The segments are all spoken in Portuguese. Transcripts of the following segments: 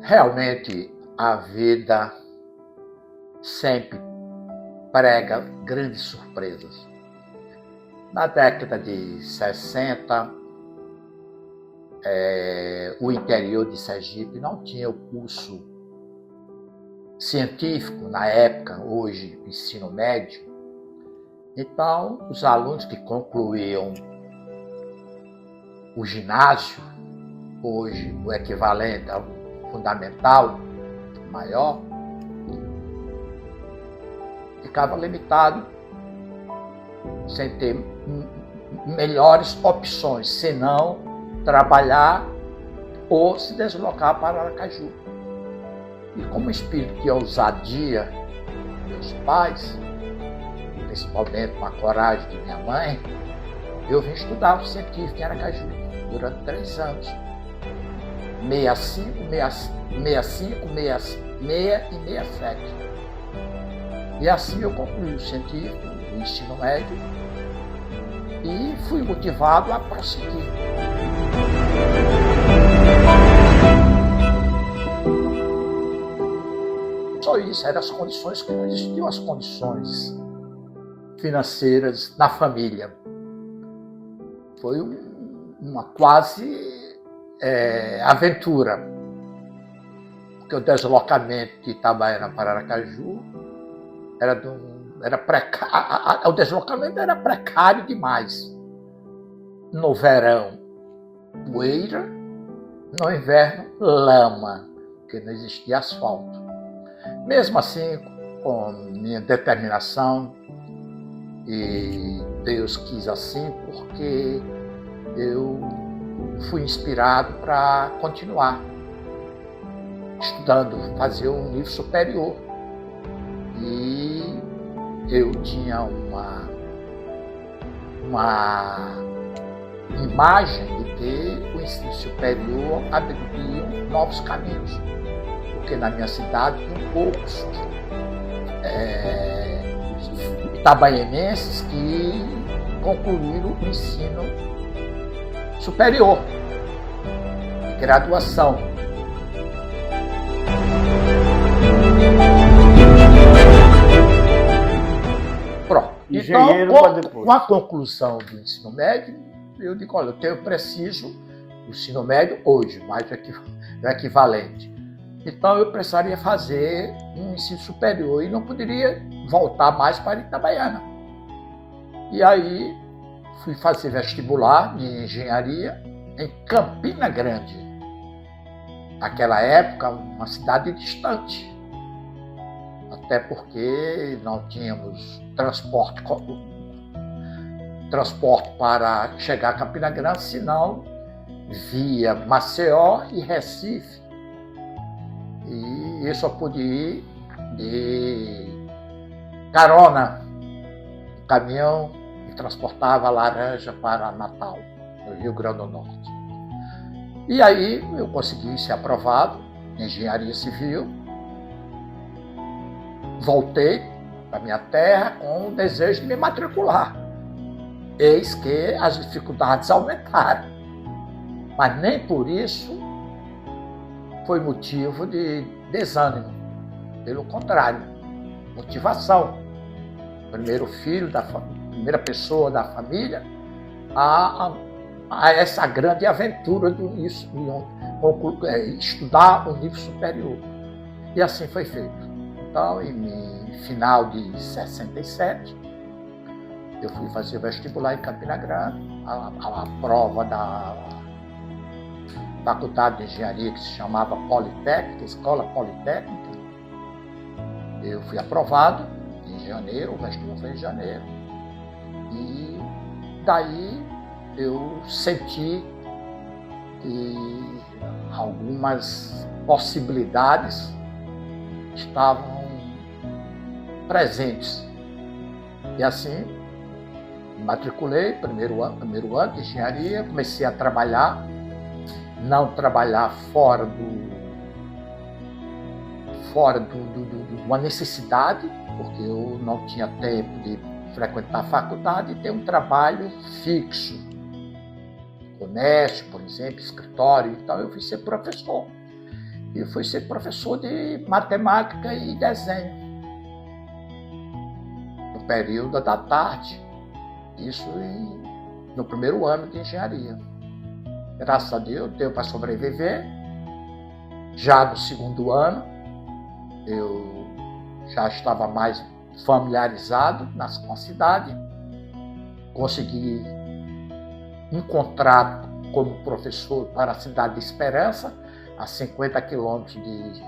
Realmente, a vida sempre prega grandes surpresas. Na década de 60, o interior de Sergipe não tinha o curso científico na época, hoje ensino médio. Então, os alunos que concluíam o ginásio, hoje o equivalente ao fundamental maior, ficava limitado sem ter melhores opções, senão trabalhar ou se deslocar para Aracaju. E como espírito de ousadia, meus pais, principalmente com a coragem de minha mãe, eu vim estudar o científico em Aracaju durante 3 anos. 65, 66 e 67. E assim eu concluí o científico, o ensino médio, e fui motivado a prosseguir. Só isso, eram as condições que não existiam, as condições financeiras na família. Foi uma quase aventura, porque o deslocamento de Itabaiana para Aracaju era precário, o deslocamento era precário demais. No verão, poeira, no inverno, lama, porque não existia asfalto. Mesmo assim, com minha determinação, e Deus quis assim, porque eu fui inspirado para continuar estudando, fazer um nível superior. E eu tinha uma imagem de que o ensino superior abriria novos caminhos, porque na minha cidade tinham poucos itabaianenses que concluíram o ensino superior, de graduação. Pronto. Então, com a conclusão do ensino médio, eu digo, olha, eu preciso do ensino médio hoje, mais o equivalente. Então, eu precisaria fazer um ensino superior e não poderia voltar mais para Itabaiana. E aí, fui fazer vestibular de engenharia em Campina Grande. Naquela época, uma cidade distante. Até porque não tínhamos transporte para chegar a Campina Grande, senão via Maceió e Recife. E eu só pude ir de carona, o caminhão que transportava laranja para Natal, no Rio Grande do Norte. E aí eu consegui ser aprovado em engenharia civil, voltei para minha terra com o desejo de me matricular. Eis que as dificuldades aumentaram, mas nem por isso foi motivo de desânimo, pelo contrário, motivação. Primeiro filho primeira pessoa da família a essa grande aventura de estudar o nível superior. E assim foi feito. Então, em final de 67, eu fui fazer vestibular em Campina Grande, a prova da Faculdade de Engenharia, que se chamava Politécnica, Escola Politécnica. Eu fui aprovado em janeiro, o vestibular foi em janeiro. E daí eu senti que algumas possibilidades estavam presentes. E assim, me matriculei, primeiro ano de engenharia, comecei a trabalhar, não trabalhar fora de uma necessidade, porque eu não tinha tempo de frequentar a faculdade e ter um trabalho fixo. Comércio, por exemplo, escritório. Então eu fui ser professor. E fui ser professor de matemática e desenho. No período da tarde. Isso no primeiro ano de engenharia. Graças a Deus, deu para sobreviver. Já no segundo ano, eu já estava mais familiarizado com a cidade. Consegui um contrato como professor para a cidade de Esperança, a 50 quilômetros de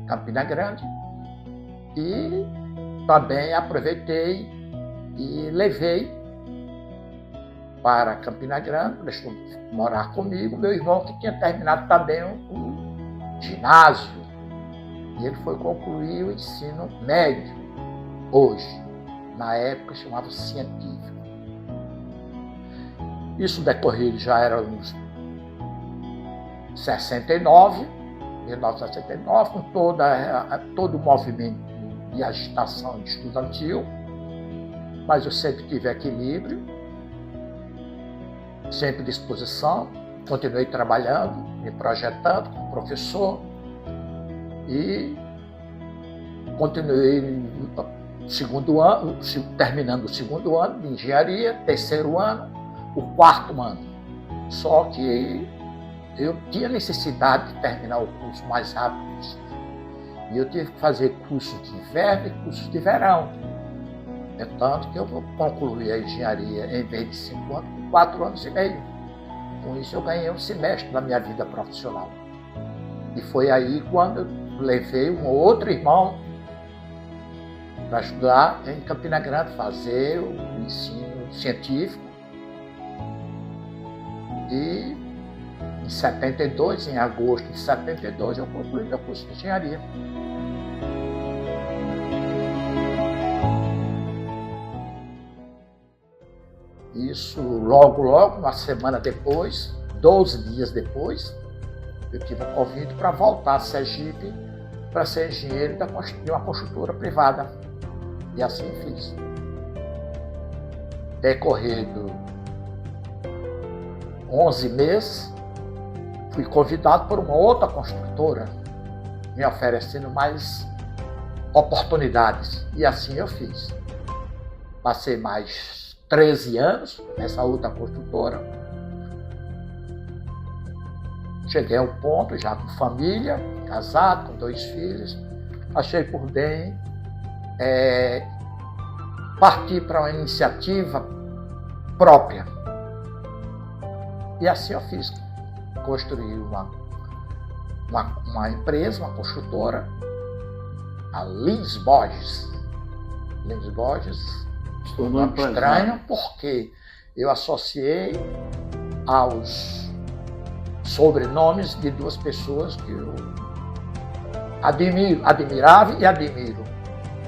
Campina Grande. E também aproveitei e levei para Campina Grande, deixou morar comigo, meu irmão que tinha terminado também o ginásio. E ele foi concluir o ensino médio, hoje. Na época chamava científico. Isso decorrido já era uns 1969, com todo o movimento de agitação estudantil, mas eu sempre tive equilíbrio, sempre disposição, continuei trabalhando, me projetando como professor e continuei segundo ano, terminando o segundo ano de engenharia, terceiro ano, o quarto ano. Só que eu tinha necessidade de terminar o curso mais rápido possível. E eu tive que fazer cursos de inverno e cursos de verão. É tanto que eu concluí a engenharia, em vez de 5 anos, com 4 anos e meio. Com isso eu ganhei um semestre da minha vida profissional. E foi aí quando eu levei um outro irmão para estudar em Campina Grande, fazer o ensino científico. E em 72, em agosto de 72, eu concluí meu curso de engenharia. Isso logo, uma semana depois, 12 dias depois, eu tive um convite para voltar a Sergipe para ser engenheiro de uma construtora privada. E assim fiz. Decorrido 11 meses, fui convidado por uma outra construtora, me oferecendo mais oportunidades. E assim eu fiz. Passei mais 13 anos nessa outra construtora. Cheguei ao ponto, já com família, casado, com 2 filhos. Achei por bem partir para uma iniciativa própria. E assim eu fiz. Construí uma empresa, uma construtora, a Lins Borges. Lins Borges, um nome estranho, porque eu associei aos sobrenomes de 2 pessoas que eu admirava e admiro,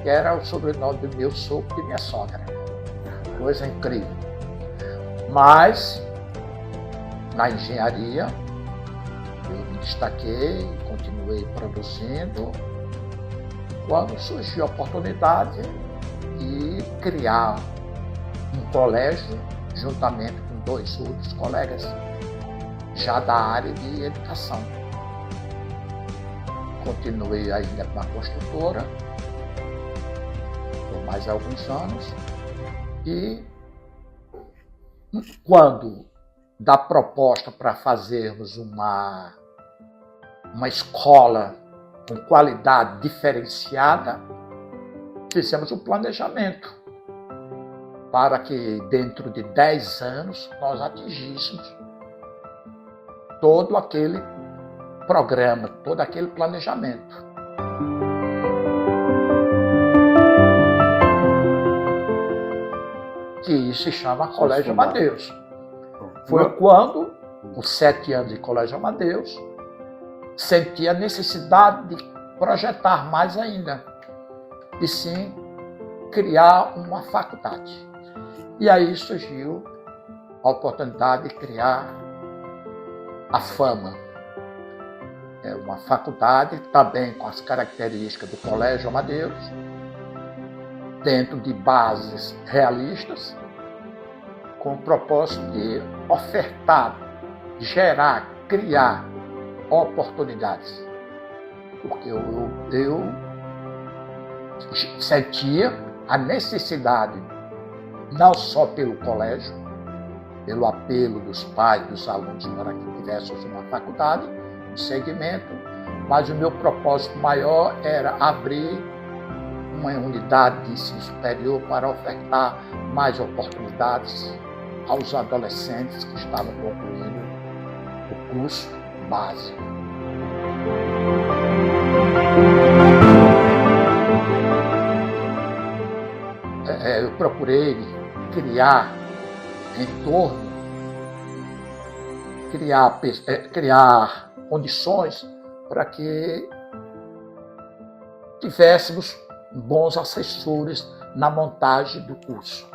que era o sobrenome do meu sogro e de minha sogra. Coisa incrível. Mas, na engenharia, eu me destaquei, continuei produzindo, quando surgiu a oportunidade de criar um colégio, juntamente com 2 outros colegas, já da área de educação. Continuei ainda com a construtora, por mais alguns anos, e quando da proposta para fazermos uma escola com qualidade diferenciada, fizemos um planejamento para que dentro de 10 anos nós atingíssemos todo aquele programa, todo aquele planejamento. Que se chama Colégio Amadeus. Foi quando, com 7 anos de Colégio Amadeus, senti a necessidade de projetar mais ainda, e sim criar uma faculdade. E aí surgiu a oportunidade de criar a FAMA. É uma faculdade também com as características do Colégio Amadeus, dentro de bases realistas, com o propósito de ofertar, gerar, criar oportunidades. Porque eu sentia a necessidade, não só pelo colégio, pelo apelo dos pais, dos alunos para que tivéssemos uma faculdade, um segmento, mas o meu propósito maior era abrir uma unidade de ensino superior para ofertar mais oportunidades aos adolescentes que estavam concluindo o curso básico. Eu procurei criar em torno, criar condições para que tivéssemos bons assessores na montagem do curso.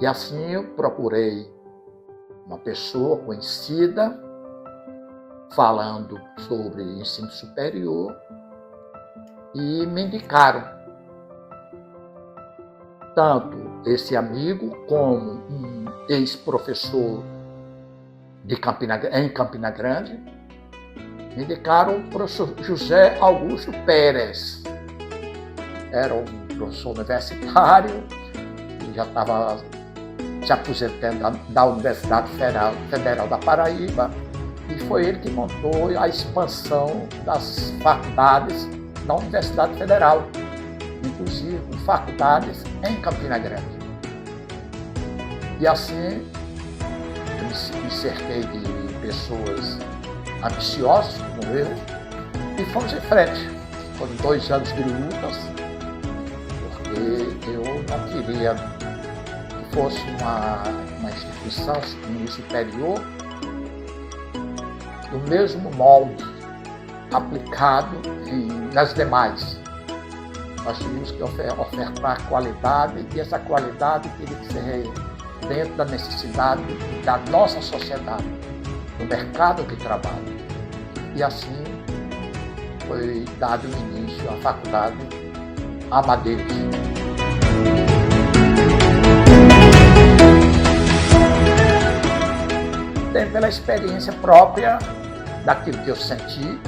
E assim eu procurei uma pessoa conhecida falando sobre ensino superior e me indicaram tanto esse amigo como um ex-professor em Campina Grande, me indicaram o professor José Augusto Pérez. Era um professor universitário, que já estava se aposentando da Universidade Federal da Paraíba, e foi ele que montou a expansão das faculdades da Universidade Federal, inclusive com faculdades em Campina Grande. E assim, eu me cerquei de pessoas ambiciosas como eu, e fomos em frente. Foram 2 anos de lutas, porque eu não queria que fosse uma instituição superior do mesmo molde aplicado nas demais. Nós tínhamos que ofertar qualidade, e essa qualidade teria que ser dentro da necessidade da nossa sociedade, do mercado de trabalho. E assim foi dado início à Faculdade Amadeus. Pela experiência própria daquilo que eu senti,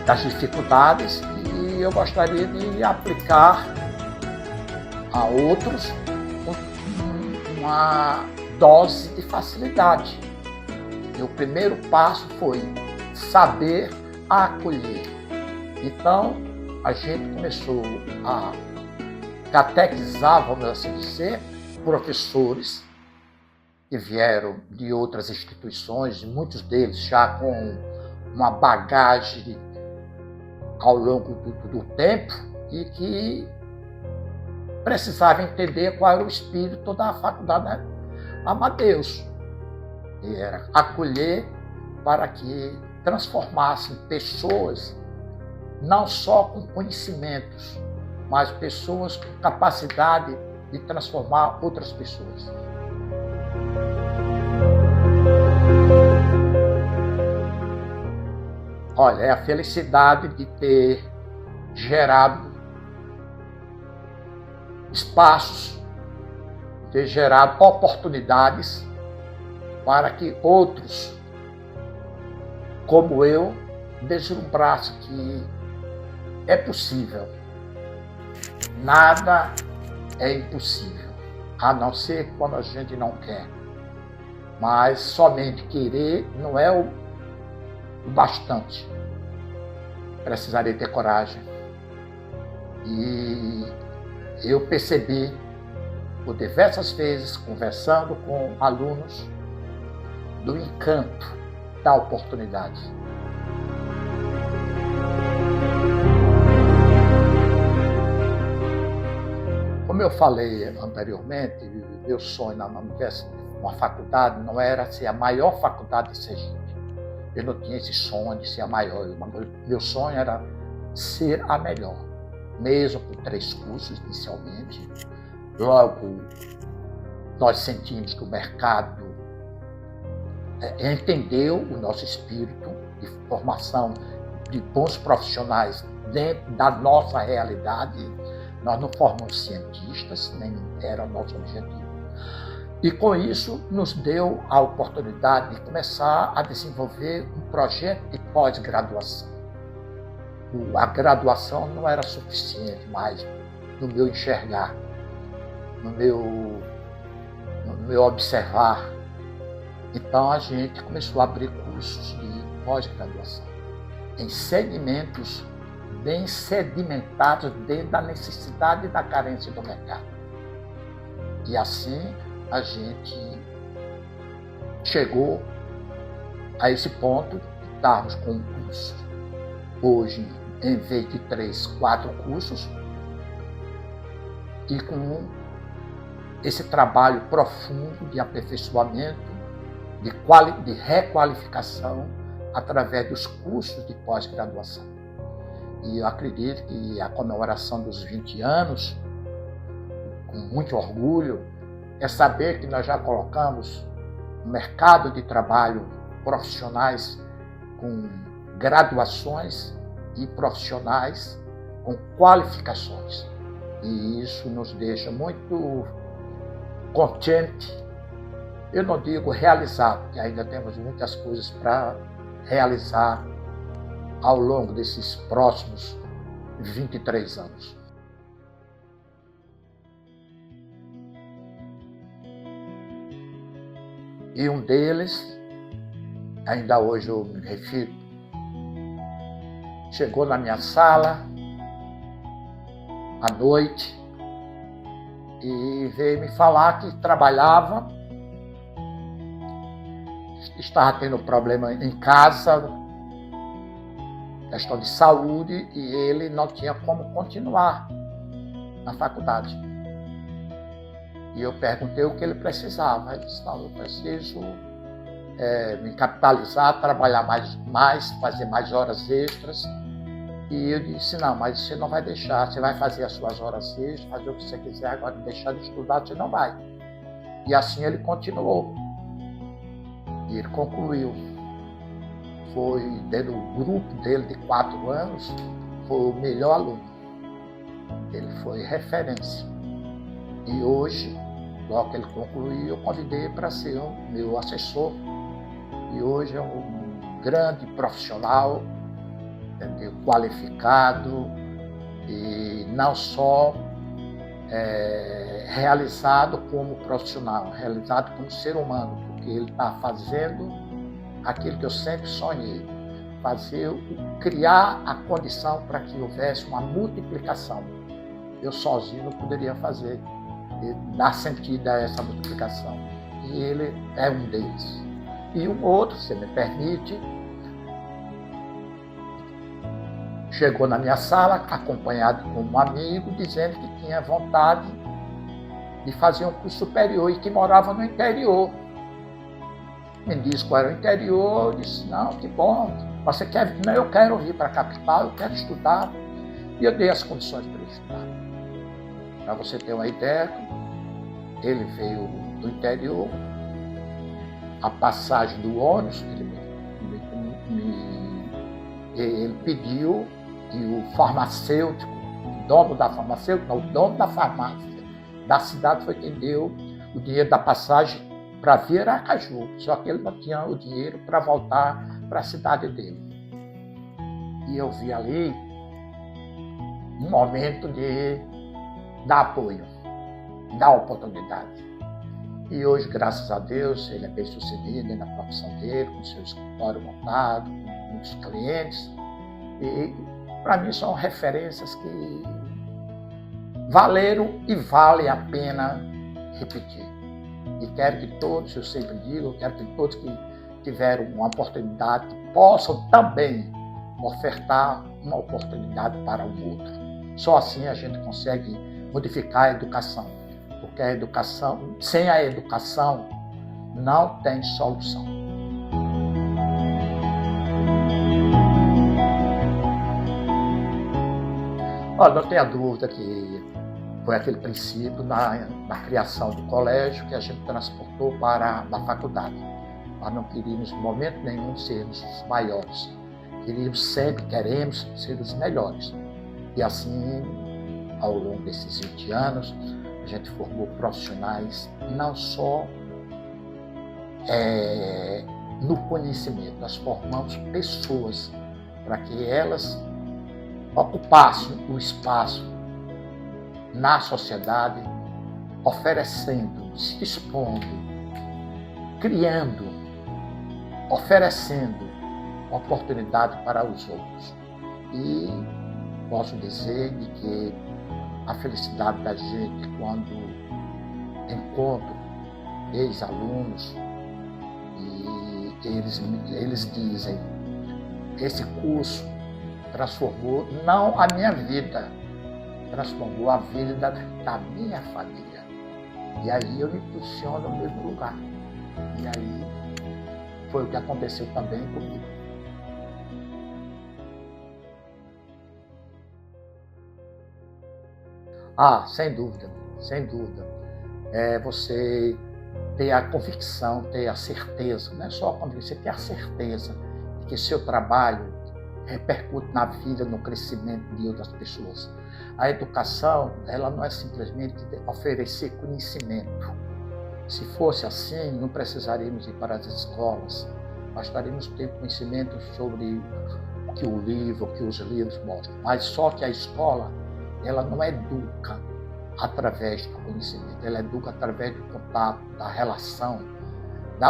das dificuldades, e eu gostaria de aplicar a outros uma dose de facilidade. E o primeiro passo foi saber acolher. Então, a gente começou a catequizar, vamos assim dizer, professores que vieram de outras instituições, muitos deles já com uma bagagem ao longo do tempo, e que precisavam entender qual era o espírito da Faculdade Amadeus. E era acolher para que transformassem pessoas não só com conhecimentos, mas pessoas com capacidade de transformar outras pessoas. Olha, é a felicidade de ter gerado espaços, ter gerado oportunidades para que outros, como eu, deslumbrassem que é possível. Nada é impossível, a não ser quando a gente não quer. Mas somente querer não é o bastante. Precisaria ter coragem. E eu percebi, por diversas vezes, conversando com alunos, do encanto da oportunidade. Como eu falei anteriormente, meu sonho na uma faculdade não era ser a maior faculdade de Sergipe. Eu não tinha esse sonho de ser a maior. Meu sonho era ser a melhor, mesmo com 3 cursos inicialmente. Logo, nós sentimos que o mercado entendeu o nosso espírito de formação de bons profissionais dentro da nossa realidade. Nós não formamos cientistas, nem era o nosso objetivo. E com isso nos deu a oportunidade de começar a desenvolver um projeto de pós-graduação. A graduação não era suficiente mais no meu enxergar, no meu observar. Então a gente começou a abrir cursos de pós-graduação em segmentos bem sedimentados dentro da necessidade e da carência do mercado. E assim a gente chegou a esse ponto de estarmos com um curso. Hoje, em vez de 3, 4 cursos, e com esse trabalho profundo de aperfeiçoamento, de requalificação através dos cursos de pós-graduação. E eu acredito que a comemoração dos 20 anos, com muito orgulho, é saber que nós já colocamos no mercado de trabalho profissionais com graduações e profissionais com qualificações. E isso nos deixa muito contente. Eu não digo realizado, porque ainda temos muitas coisas para realizar ao longo desses próximos 23 anos. E um deles, ainda hoje eu me refiro, chegou na minha sala à noite e veio me falar que trabalhava, estava tendo problema em casa, questão de saúde, e ele não tinha como continuar na faculdade. E eu perguntei o que ele precisava. Ele disse: não, eu preciso me capitalizar, trabalhar mais, fazer mais horas extras. E eu disse: não, mas você não vai deixar, você vai fazer as suas horas extras, fazer o que você quiser, agora deixar de estudar, você não vai. E assim ele continuou. E ele concluiu. Foi, dentro do grupo dele de 4 anos, foi o melhor aluno. Ele foi referência. E hoje, logo que ele concluiu, eu convidei para ser o meu assessor. E hoje é um grande profissional, qualificado, e não só realizado como profissional, realizado como ser humano, porque ele está fazendo aquilo que eu sempre sonhei, criar a condição para que houvesse uma multiplicação. Eu sozinho não poderia fazer, e dar sentido a essa multiplicação. E ele é um deles. E um outro, se me permite, chegou na minha sala, acompanhado com um amigo, dizendo que tinha vontade de fazer um curso superior e que morava no interior. Me disse qual era o interior, eu disse: não, que bom, você quer vir? Não, eu quero vir para a capital, eu quero estudar. E eu dei as condições para ele estudar. Para você ter uma ideia, ele veio do interior, a passagem do ônibus, ele pediu, e o farmacêutico, o dono da farmácia da cidade foi quem deu o dinheiro da passagem para vir a Aracaju, só que ele não tinha o dinheiro para voltar para a cidade dele. E eu vi ali um momento de dar apoio, dar oportunidade. E hoje, graças a Deus, ele é bem sucedido na profissão dele, com seu escritório montado, com muitos clientes. E para mim são referências que valeram e vale a pena repetir. E quero que todos, eu sempre digo, quero que todos que tiveram uma oportunidade possam também ofertar uma oportunidade para o outro. Só assim a gente consegue modificar a educação, porque a educação, sem a educação, não tem solução. Olha, não tenha dúvida que foi aquele princípio na criação do colégio que a gente transportou para a faculdade. Nós não queríamos, em momento nenhum, sermos os maiores. Queremos ser os melhores. E assim, ao longo desses 20 anos, a gente formou profissionais não só no conhecimento, nós formamos pessoas para que elas ocupassem o espaço na sociedade, oferecendo, se expondo, criando, oferecendo oportunidade para os outros. E posso dizer de que a felicidade da gente quando encontro ex-alunos e eles dizem: esse curso transformou não a minha vida, transformou a vida da minha família. E aí eu me posiciono no mesmo lugar. E aí foi o que aconteceu também comigo. Sem dúvida, sem dúvida. Você ter a convicção, ter a certeza, não é só a convicção, você ter a certeza de que seu trabalho repercute na vida, no crescimento de outras pessoas. A educação, ela não é simplesmente oferecer conhecimento. Se fosse assim, não precisaríamos ir para as escolas, bastaríamos ter conhecimento sobre o que o livro, o que os livros mostram. Mas só que a escola, ela não educa através do conhecimento, ela educa através do contato, da relação,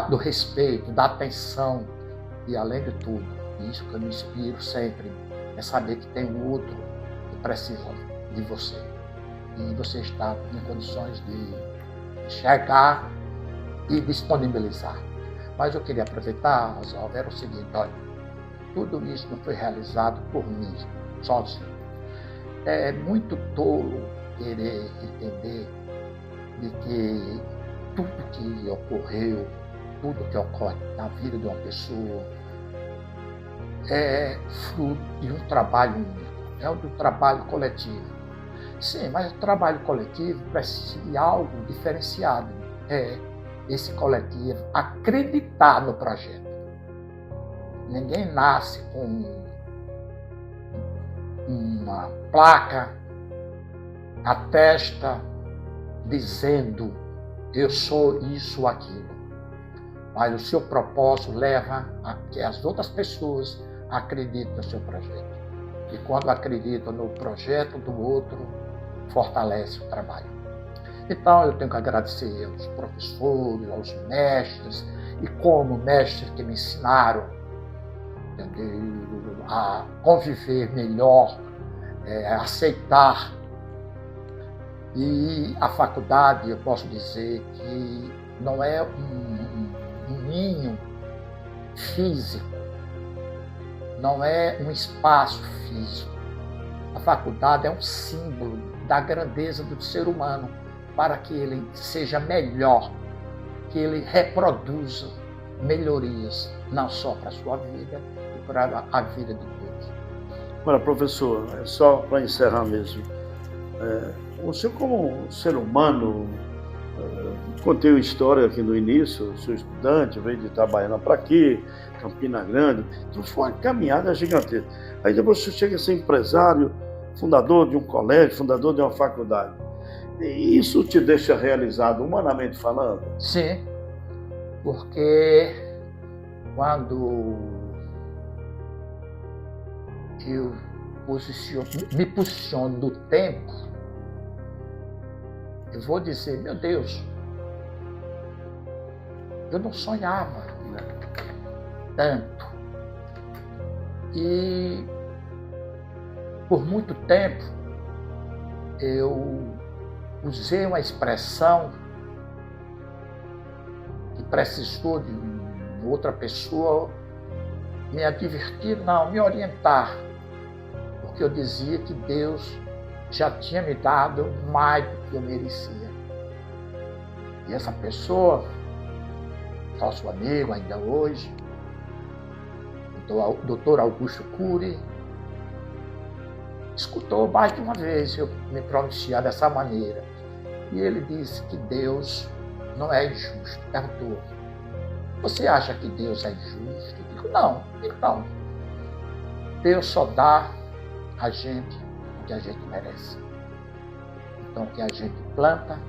do respeito, da atenção e, além de tudo, isso que eu me inspiro sempre, é saber que tem um outro que precisa de você. E você está em condições de chegar e disponibilizar. Mas eu queria aproveitar, Oswaldo, era o seguinte: olha, tudo isso não foi realizado por mim, sozinho. É muito tolo querer entender de que tudo que ocorreu, tudo que ocorre na vida de uma pessoa é fruto de um trabalho único, é um trabalho coletivo. Sim, mas o trabalho coletivo precisa de algo diferenciado. Esse coletivo acreditar no projeto. Ninguém nasce com uma placa na testa dizendo eu sou isso ou aquilo. Mas o seu propósito leva a que as outras pessoas acreditem no seu projeto. E quando acreditam no projeto do outro, fortalece o trabalho. Então eu tenho que agradecer aos professores, aos mestres, e como mestres que me ensinaram a conviver melhor, a aceitar. E a faculdade, eu posso dizer que não é um ninho físico, não é um espaço físico. A faculdade é um símbolo da grandeza do ser humano para que ele seja melhor, que ele reproduza melhorias, não só para a sua vida, e para a vida de todos. Olha, professor, só para encerrar mesmo, você como ser humano, contei a história aqui no início, sou estudante, veio de Itabaiana para aqui, Campina Grande, então foi uma caminhada gigantesca. Aí depois você chega a ser empresário, fundador de um colégio, fundador de uma faculdade. E isso te deixa realizado, humanamente falando? Sim, porque quando eu me posiciono no tempo, eu vou dizer, meu Deus, eu não sonhava tanto. E por muito tempo eu usei uma expressão que precisou de outra pessoa me advertir, não, me orientar, porque eu dizia que Deus já tinha me dado mais do que eu merecia. E essa pessoa, nosso amigo ainda hoje, o Dr. Augusto Cury, escutou mais de uma vez eu me pronunciar dessa maneira. E ele disse que Deus não é injusto. Perguntou, você acha que Deus é injusto? Eu digo, não. Então, Deus só dá a gente que a gente merece. Então, que a gente planta,